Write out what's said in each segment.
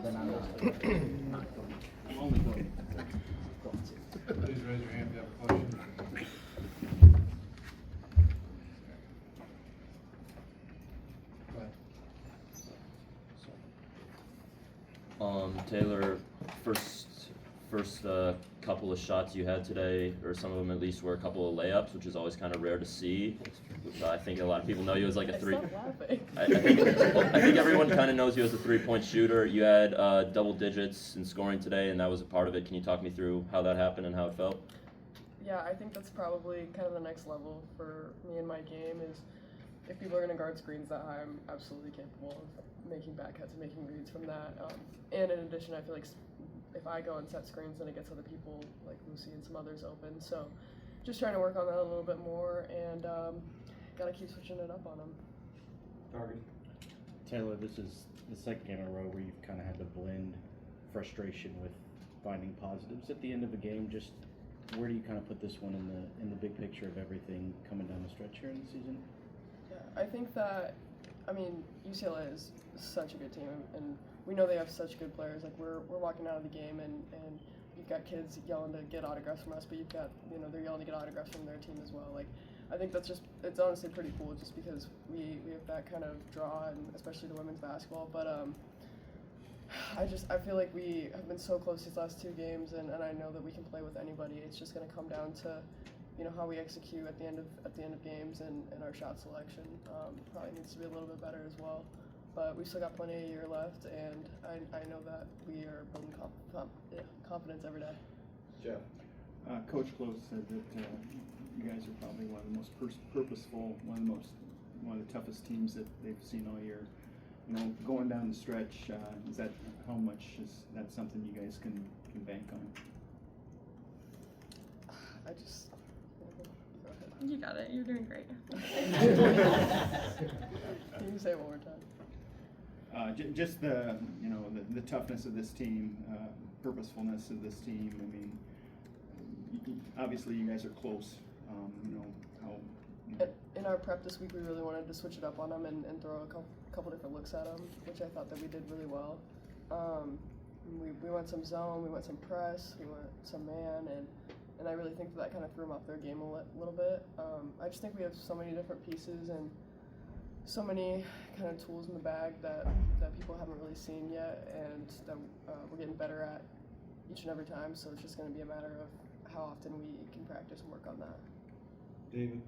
then I'm not going. I'm only going to. Please raise your hand if you have a question. Go ahead. Taylor, first couple of shots you had today, or some of them at least, were a couple of layups, which is always kind of rare to see. I think a lot of people know you as like a three. I think everyone kind of knows you as a three-point shooter. You had double digits in scoring today, and that was a part of it. Can you talk me through how that happened and how it felt? Yeah, I think that's probably kind of the next level for me in my game is if people are going to guard screens that high, I'm absolutely capable of making back cuts and making reads from that. And in addition, I feel like if I go and set screens, then it gets other people like Lucy and some others open. So just trying to work on that a little bit more and got to keep switching it up on them. Target. Taylor, this is the second game in a row where you've kind of had to blend frustration with finding positives at the end of a game. Just where do you kind of put this one in the big picture of everything coming down the stretch here in the season? Yeah, I think that, I mean, UCLA is such a good team, and we know they have such good players. Like we're walking out of the game, and you've got kids yelling to get autographs from us, but you've got, they're yelling to get autographs from their team as well. Like I think that's just, it's honestly pretty cool just because we have that kind of draw, and especially to women's basketball. But I feel like we have been so close these last two games, and I know that we can play with anybody. It's just going to come down to how we execute at the end of games, and our shot selection probably needs to be a little bit better as well. But we still got plenty of year left, and I know that we are building confidence every day. Jeff. Coach Close said that you guys are probably one of the most purposeful, one of the toughest teams that they've seen all year. Going down the stretch, is that how much is that something you guys can bank on? You got it. You're doing great. Can you say it one more time? Just the the toughness of this team, purposefulness of this team. I mean, obviously you guys are close. In our prep this week, we really wanted to switch it up on them and throw a couple different looks at them, which I thought that we did really well. We went some zone, we went some press, we went some man, and I really think that kind of threw them off their game a little bit. I just think we have so many different pieces and so many kind of tools in the bag that people haven't really seen yet, and that we're getting better at each and every time. So it's just going to be a matter of how often we can practice and work on that. David.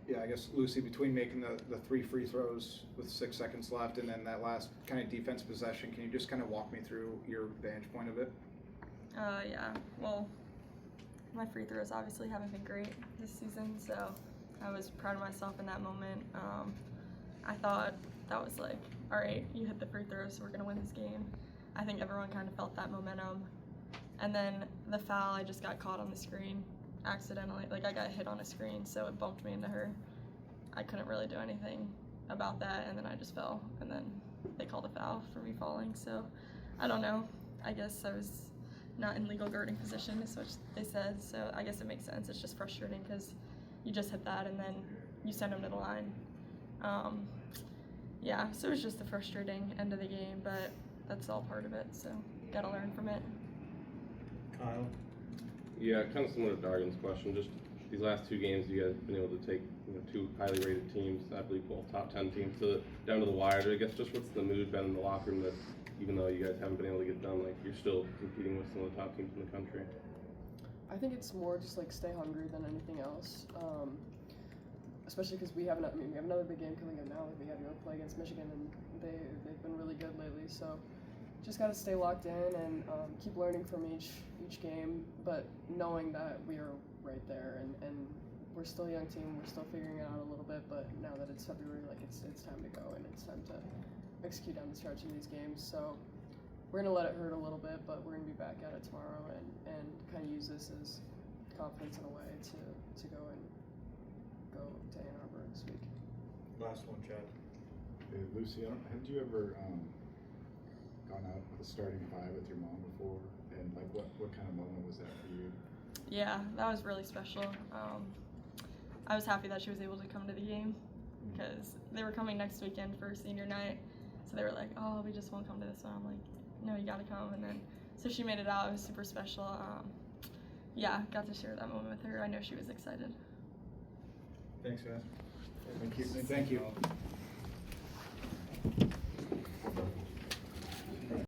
Yeah, I guess, Lucy, between making the 3 free throws with 6 seconds left and then that last kind of defense possession, can you just kind of walk me through your vantage point of it? Yeah. Well, my free throws obviously haven't been great this season, so I was proud of myself in that moment. I thought that was like, all right, you hit the free throws, so we're gonna win this game. I think everyone kind of felt that momentum. And then the foul, I just got caught on the screen accidentally. Like I got hit on a screen, so it bumped me into her. I couldn't really do anything about that, and then I just fell, and then they called a foul for me falling. So I don't know. I guess I was not in legal guarding position is what they said, so I guess it makes sense. It's just frustrating because you just hit that and then you send them to the line. Yeah, so it was just a frustrating end of the game, but that's all part of it, so gotta learn from it. Kyle. Yeah, kind of similar to Dargan's question. Just these last two games, you guys have been able to take two highly rated teams, I believe both top 10 teams, down to the wire. I guess just what's the mood been in the locker room that even though you guys haven't been able to get done, like you're still competing with some of the top teams in the country? I think it's more just like stay hungry than anything else. Especially because we have another big game coming up now. Like we got to go play against Michigan, and they've been really good lately. So just got to stay locked in and keep learning from each game, but knowing that we are right there, and we're still a young team. We're still figuring it out a little bit, but now that it's February, like it's time to go, and it's time to execute down the stretch in these games. So we're gonna let it hurt a little bit, but we're gonna be back at it tomorrow, and kind of use this as confidence in a way to go to Ann Arbor this week. Last one, Chad. Hey, Lucy, have you ever gone out with a starting 5 with your mom before? And like, what kind of moment was that for you? Yeah, that was really special. I was happy that she was able to come to the game because they were coming next weekend for senior night. So they were like, oh, we just won't come to this one. I'm like, no, you gotta come. And then, so she made it out. It was super special. Yeah, got to share that moment with her. I know she was excited. Thanks, guys. Thank you.